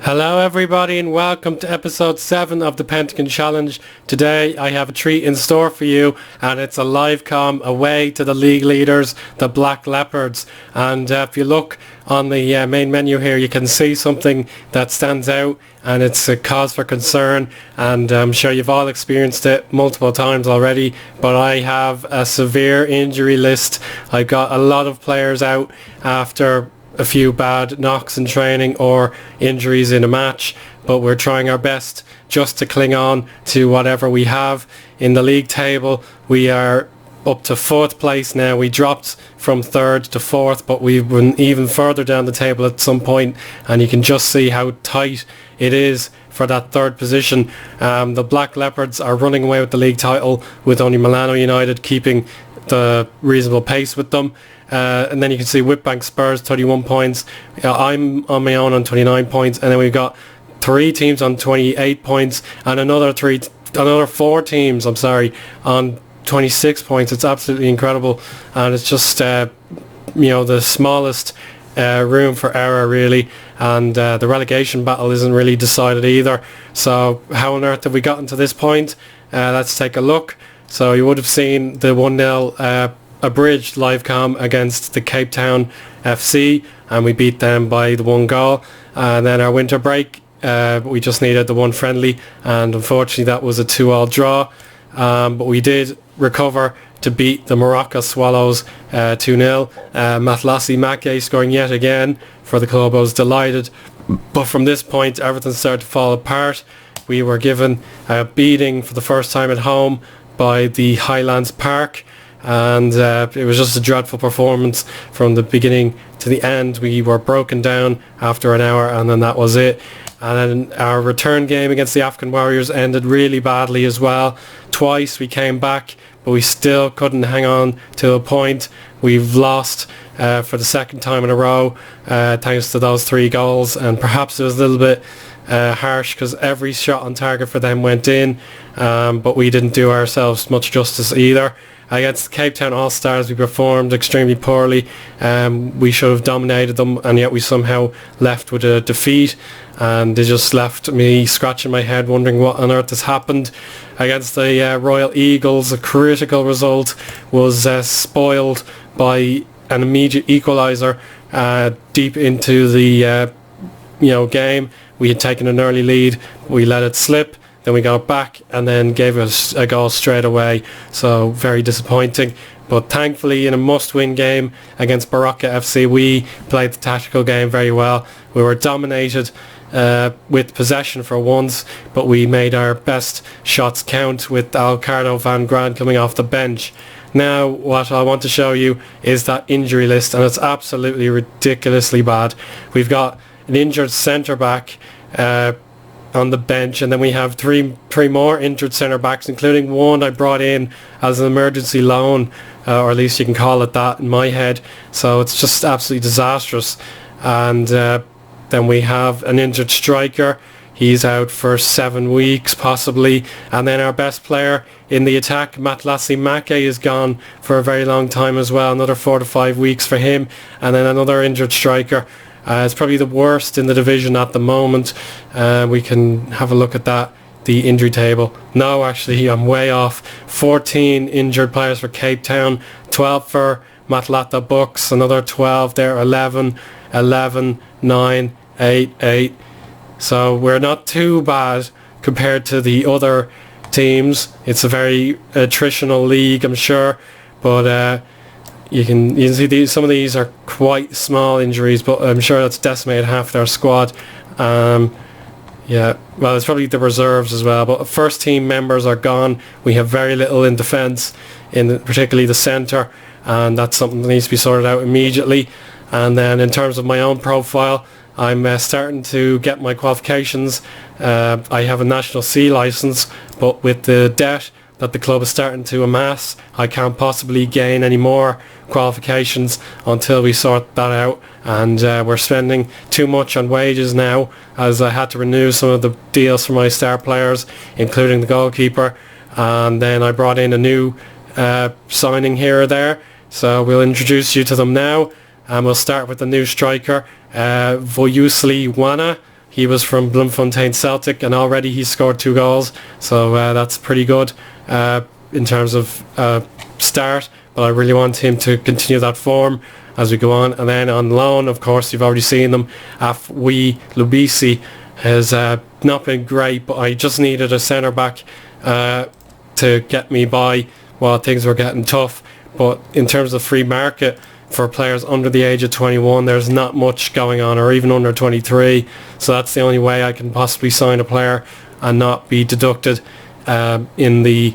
Hello everybody and welcome to episode 7 of the Pentagon Challenge. Today I have a treat in store for you, and it's a live comm away to the league leaders, the Black Leopards. And if you look on the main menu here, you can see something that stands out, and it's a cause for concern, and I'm sure you've all experienced it multiple times already, but I have a severe injury list. I've got a lot of players out after a few bad knocks in training or injuries in a match, but we're trying our best just to cling on to whatever we have. In the league table, we are up to 4th place now. We dropped from 3rd to 4th, but we've been even further down the table at some point, and you can just see how tight it is for that 3rd position. The Black Leopards are running away with the league title, with only Milano United keeping the reasonable pace with them. And then you can see Whitbank Spurs 31 points. I'm on my own on 29 points, and then we've got 3 teams on 28 points and another 4 teams on 26 points. It's absolutely incredible, and it's just the smallest room for error really, and the relegation battle isn't really decided either. So how on earth have we gotten to this point? Let's take a look. So you would have seen the 1-0 abridged live comm against the Cape Town FC, and we beat them by the 1 goal. And then our winter break, we just needed the 1 friendly, and unfortunately that was a 2-2 draw. But we did recover to beat the Morocco Swallows 2-0. Matlassi Make scoring yet again for the club. I was delighted, but from this point everything started to fall apart. We were given a beating for the first time at home by the Highlands Park, and it was just a dreadful performance from the beginning to the end. We were broken down after an hour, and then that was it. And then our return game against the African Warriors ended really badly as well. Twice we came back, but we still couldn't hang on to a point. We've lost for the 2nd time in a row thanks to those 3 goals, and perhaps it was a little bit harsh because every shot on target for them went in, but we didn't do ourselves much justice either. Against Cape Town All-Stars we performed extremely poorly. We should have dominated them, and yet we somehow left with a defeat, and it just left me scratching my head wondering what on earth has happened. Against the Royal Eagles, a critical result was spoiled by an immediate equaliser deep into the game. We had taken an early lead, we let it slip, then we got back and then gave us a goal straight away. So very disappointing. But thankfully in a must-win game against Baraka FC, we played the tactical game very well. We were dominated with possession for once, but we made our best shots count with Alcardo Van Graan coming off the bench. Now what I want to show you is that injury list, and it's absolutely ridiculously bad. We've got an injured centre-back on the bench, and then we have three more injured centre backs, including one I brought in as an emergency loan, or at least you can call it that in my head. So it's just absolutely disastrous. And then we have an injured striker. He's out for 7 weeks possibly, and then our best player in the attack, Matlassi Make, is gone for a very long time as well, another 4 to 5 weeks for him, and then another injured striker. It's probably the worst in the division at the moment. We can have a look at that, the injury table. No, actually, I'm way off. 14 injured players for Cape Town, 12 for Matlata Bucks, another 12 there, 11, 9, 8. So we're not too bad compared to the other teams. It's a very attritional league, I'm sure, but you can see some of these are quite small injuries, but I'm sure that's decimated half their squad. Yeah, well, it's probably the reserves as well, but first team members are gone. We have very little in defence, particularly the centre, and that's something that needs to be sorted out immediately. And then in terms of my own profile, I'm starting to get my qualifications. I have a National C licence, but with the debt that the club is starting to amass, I can't possibly gain any more qualifications until we sort that out. And we're spending too much on wages now, as I had to renew some of the deals for my star players, including the goalkeeper. And then I brought in a new signing here or there, so we'll introduce you to them now. And we'll start with the new striker, Voyusli Wana, He was from Bloemfontein Celtic, and already he's scored 2 goals. So that's pretty good in terms of start. But I really want him to continue that form as we go on. And then on loan, of course, you've already seen them. Afwi Lubisi has not been great, but I just needed a centre-back to get me by while things were getting tough. But in terms of free market for players under the age of 21, there's not much going on, or even under 23. So that's the only way I can possibly sign a player and not be deducted in the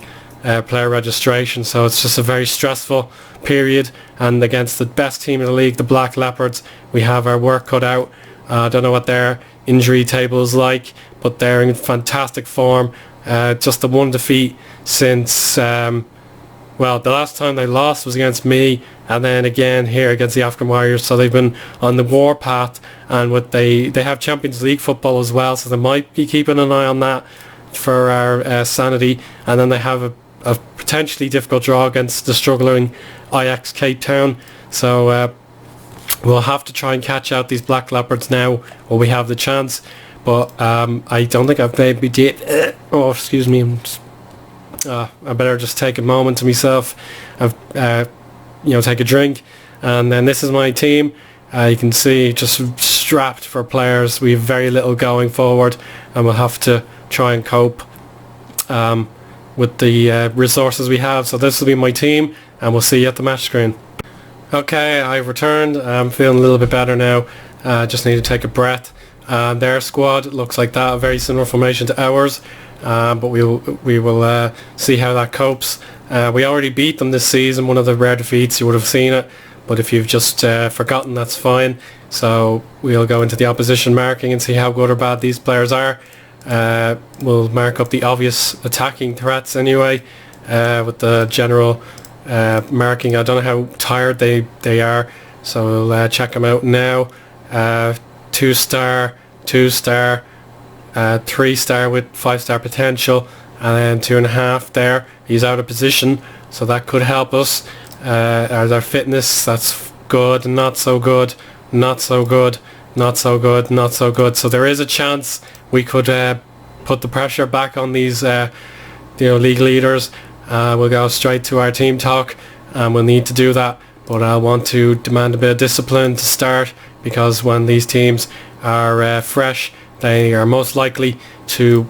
player registration. So it's just a very stressful period, and against the best team in the league, the Black Leopards, we have our work cut out. I don't know what their injury table is like, but they're in fantastic form. Just the one defeat since well, the last time they lost was against me, and then again here against the African Warriors. So they've been on the war path, and they have Champions League football as well, so they might be keeping an eye on that for our sanity. And then they have a potentially difficult draw against the struggling Ajax Cape Town. So we'll have to try and catch out these Black Leopards now while we have the chance. But I don't think I've maybe did. Oh, excuse me. I better just take a moment to myself. Take a drink. And then this is my team. You can see just strapped for players. We have very little going forward, and we'll have to try and cope with the resources we have. So this will be my team, and we'll see you at the match screen. Okay, I've returned. I'm feeling a little bit better now. Just need to take a breath. Their squad looks like that, a very similar formation to ours, but we will see how that copes. We already beat them this season, one of the rare defeats. You would have seen it, but if you've just forgotten, that's fine. So we'll go into the opposition marking and see how good or bad these players are. We'll mark up the obvious attacking threats anyway, with the general marking. I don't know how tired they are, so we'll check them out now. 2-star, 2-star, 3-star with 5-star potential, and then 2.5 there. He's out of position, so that could help us. Our fitness, that's good, not so good, not so good, not so good, not so good. So there is a chance we could put the pressure back on these league leaders. We'll go straight to our team talk, and we'll need to do that. But I want to demand a bit of discipline to start, because when these teams are fresh, they are most likely to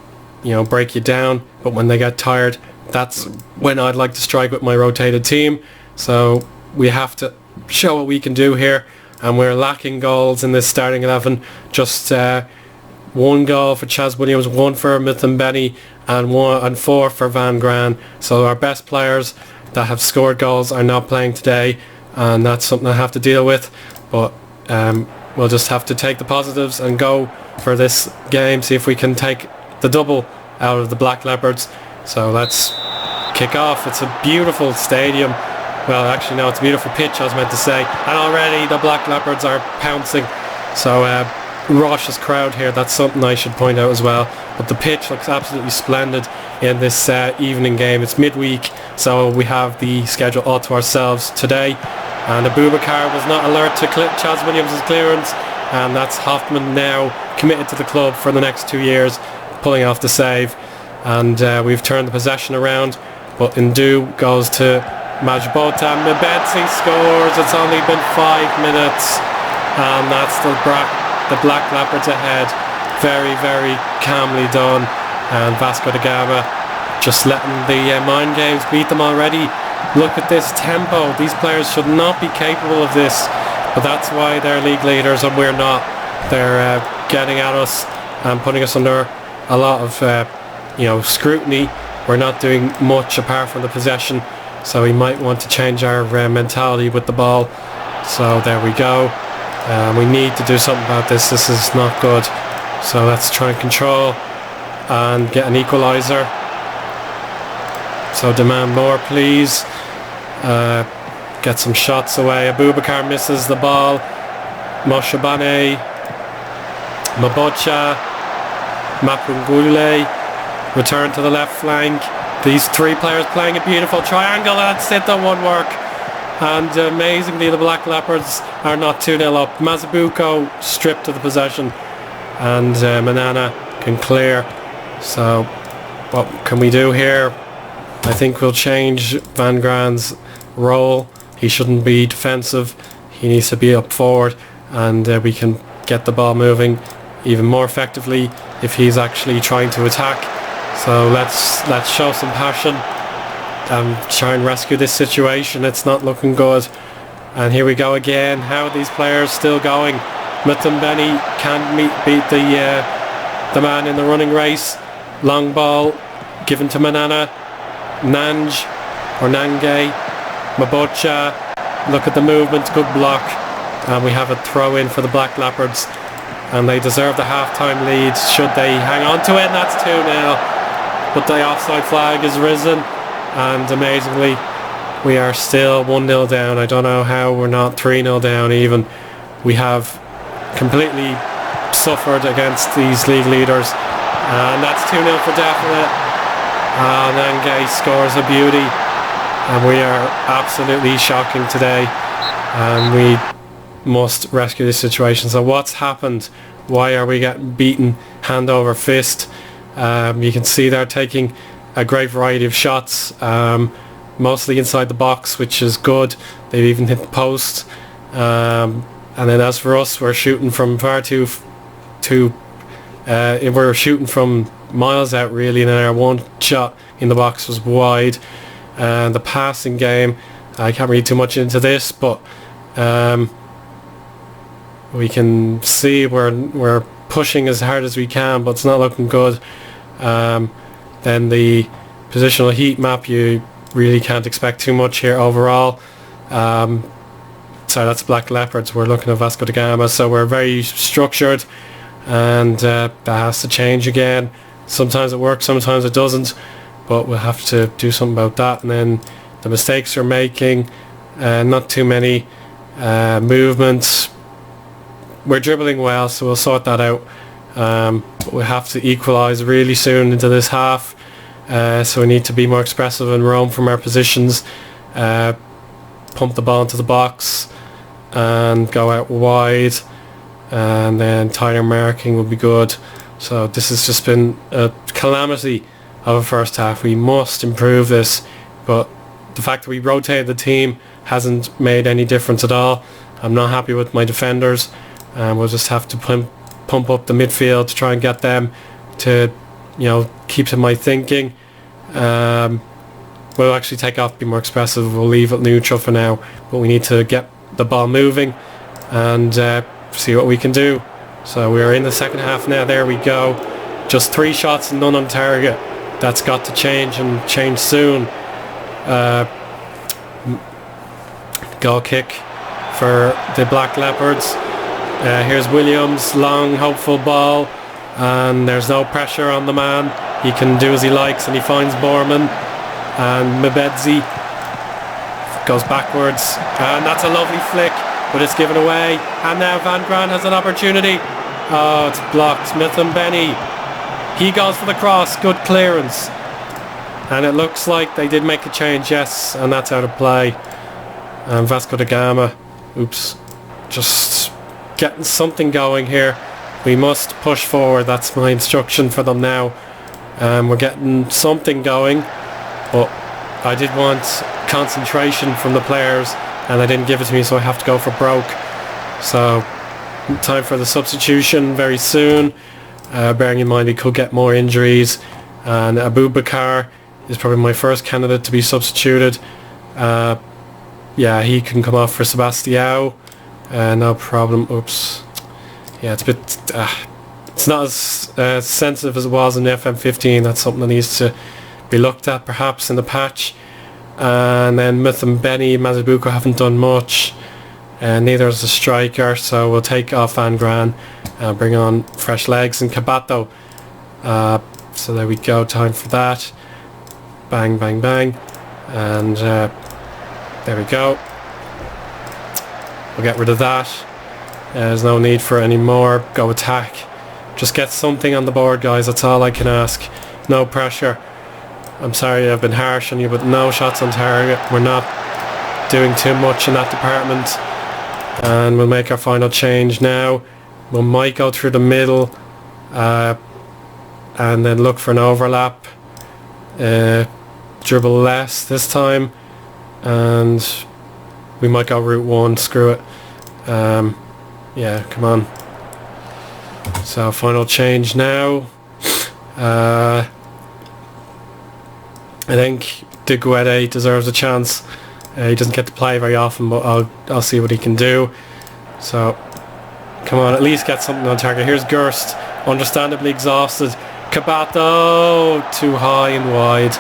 break you down. But when they get tired, that's when I'd like to strike with my rotated team. So we have to show what we can do here, and we're lacking goals in this starting 11. Just 1 goal for Chaz Williams, 1 for Mithambeni, and 4 for Van Gran. So our best players that have scored goals are not playing today, and that's something I have to deal with. But we'll just have to take the positives and go for this game, see if we can take the double out of the Black Leopards. So let's kick off. It's a beautiful stadium. Well, actually no, it's a beautiful pitch, I was meant to say. And already the Black Leopards are pouncing. So raucous crowd here, that's something I should point out as well. But the pitch looks absolutely splendid in this evening game. It's midweek, so we have the schedule all to ourselves today. And Abubakar was not alert to Chaz Williams' clearance, and that's Hoffman now committed to the club for the next 2 years, pulling off the save. And we've turned the possession around, but Ndu goes to Majbota. Mbetsi scores. It's only been 5 minutes, and that's the Black Leopards ahead. Very, very calmly done. And Vasco da Gama just letting the mind games beat them already. Look at this tempo. These players should not be capable of this, but that's why they're league leaders and we're not. They're getting at us and putting us under a lot of scrutiny. We're not doing much apart from the possession, so we might want to change our mentality with the ball. So there we go. We need to do something about this. This is not good. So let's try and control and get an equaliser. So demand more, please. Get some shots away. Abubakar misses the ball. Moshabane, Mabocha, Mapungule return to the left flank. These 3 players playing a beautiful triangle. That's it, that won't work. And amazingly, the Black Leopards are not 2-0 up. Mazabuko stripped of the possession. and Manana can clear. So what can we do here? I think we'll change Van Graan's role. He shouldn't be defensive. He needs to be up forward, and we can get the ball moving even more effectively if he's actually trying to attack. So let's show some passion and try and rescue this situation. It's not looking good. And here we go again. How are these players still going? Muthambeni can't beat the man in the running race. Long ball given to Manana. Nange or Nange. Mabocha. Look at the movement. Good block. And we have a throw in for the Black Leopards. And they deserve the half-time lead. Should they hang on to it? And that's 2-0. But the offside flag is risen. And amazingly, we are still 1-0 down. I don't know how we're not 3-0 down even. We have completely suffered against these league leaders. And that's 2-0 for definite. Nange scores a beauty. And we are absolutely shocking today. And we must rescue this situation. So what's happened? Why are we getting beaten hand over fist? You can see they're taking a great variety of shots, mostly inside the box, which is good. They've even hit the post. And then as for us, we're shooting from far too we're shooting from miles out really, and then our one shot in the box was wide. And the passing game, I can't read too much into this, but we can see we're pushing as hard as we can, but it's not looking good. Then the positional heat map, you really can't expect too much here overall. So that's Black Leopards. We're looking at Vasco da Gama, so we're very structured, and that has to change again. Sometimes it works, sometimes it doesn't, but we'll have to do something about that. And then the mistakes we're making, not too many movements. We're dribbling well, so we'll sort that out. But we have to equalise really soon into this half, so we need to be more expressive and roam from our positions, pump the ball into the box and go out wide, and then tighter marking will be good. So this has just been a calamity of a first half. We must improve this, but the fact that we rotated the team hasn't made any difference at all. I'm not happy with my defenders, and we'll just have to pump up the midfield to try and get them to, keep to my thinking. We'll actually take off, be more expressive. We'll leave it neutral for now, but we need to get the ball moving and see what we can do. So we're in the second half now. There we go. Just 3 shots and none on target. That's got to change, and change soon. Goal kick for the Black Leopards. Here's Williams, long hopeful ball, and there's no pressure on the man. He can do as he likes, and he finds Borman, and Mbedzi goes backwards, and that's a lovely flick, but it's given away. And now Van Graan has an opportunity. Oh, it's blocked. Muthambeni, he goes for the cross. Good clearance, and it looks like they did make a change, yes, and that's out of play. And Vasco da Gama, just getting something going here. We must push forward. That's my instruction for them now. We're getting something going, but I did want concentration from the players, and they didn't give it to me, so I have to go for broke. So time for the substitution very soon, bearing in mind he could get more injuries, and Abubakar is probably my first candidate to be substituted. Yeah, he can come off for Sebastião. No problem. Yeah, it's a bit... it's not as sensitive as it was in FM15. That's something that needs to be looked at perhaps in the patch. And then Muthambeni, Mazabuko haven't done much. Neither is the striker, so we'll take off Van Graan and bring on fresh legs and Cabato. So there we go, time for that. Bang, bang, bang. And there we go. We'll get rid of that. There's no need for any more. Go attack. Just get something on the board, guys. That's all I can ask. No pressure. I'm sorry I've been harsh on you, but no shots on target. We're not doing too much in that department. And we'll make our final change now. We might go through the middle and then look for an overlap. Dribble less this time, and we might go route 1, screw it. Yeah, come on. So final change now. I think De Guede deserves a chance. He doesn't get to play very often, but I'll see what he can do. So come on, at least get something on target. Here's Gerst, understandably exhausted. Cabato, too high and wide.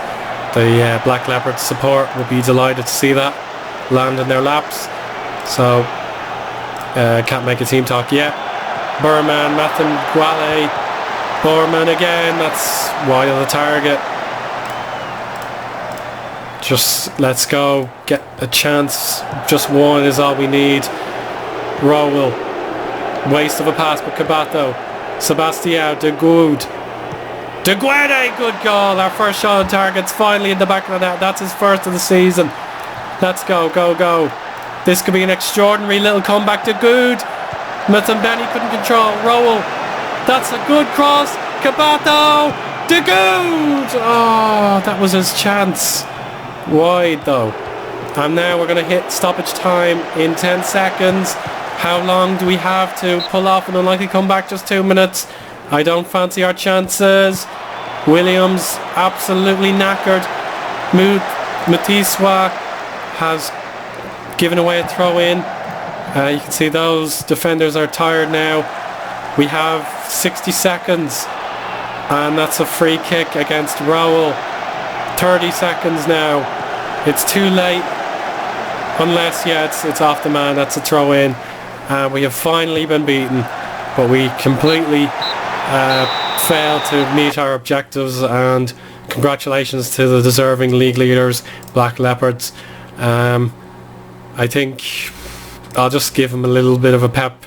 The Black Leopards support will be delighted to see that land in their laps. So can't make a team talk yet. Burman, Mathen Guale, Borman again, that's wide of the target. Just let's go, get a chance, just one is all we need. Rowell, waste of a pass, but Cabato, Sebastião, De Guede, good goal, our first shot on target's finally in the back of the net, that's his first of the season. Let's go, go, go. This could be an extraordinary little comeback. De Guede, Mutambeni couldn't control, Rowell, that's a good cross, Cabato, De Guede, oh, that was his chance. Wide though. And now we're going to hit stoppage time in 10 seconds. How long do we have to pull off an unlikely comeback? Just 2 minutes. I don't fancy our chances. Williams absolutely knackered. Mutiswa has given away a throw in. You can see those defenders are tired now. We have 60 seconds and that's a free kick against Rowell. 30 seconds now. It's too late, unless it's off the man. That's a throw in. We have finally been beaten, but we completely failed to meet our objectives, and congratulations to the deserving league leaders, Black Leopards. I think I'll just give them a little bit of a pep.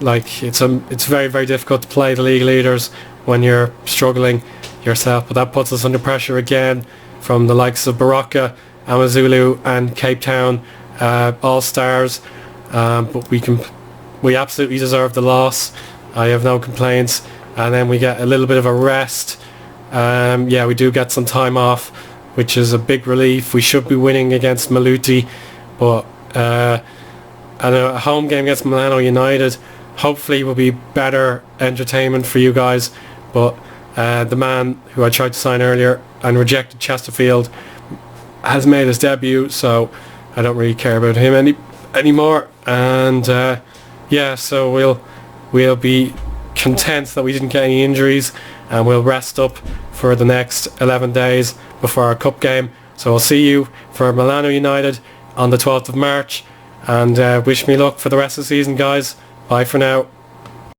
Like it's very, very difficult to play the league leaders when you're struggling yourself, but that puts us under pressure again from the likes of Baraka, Amazulu and Cape Town, all stars, but we absolutely deserve the loss. I have no complaints, and then we get a little bit of a rest. Yeah, we do get some time off, which is a big relief. We should be winning against Maluti, but and a home game against Milano United hopefully will be better entertainment for you guys, but the man who I tried to sign earlier and rejected, Chesterfield, has made his debut, so I don't really care about him anymore. And yeah, so we'll be content that we didn't get any injuries, and we'll rest up for the next 11 days before our cup game. So I'll see you for Milano United on the 12th of March, and wish me luck for the rest of the season, guys. Bye for now.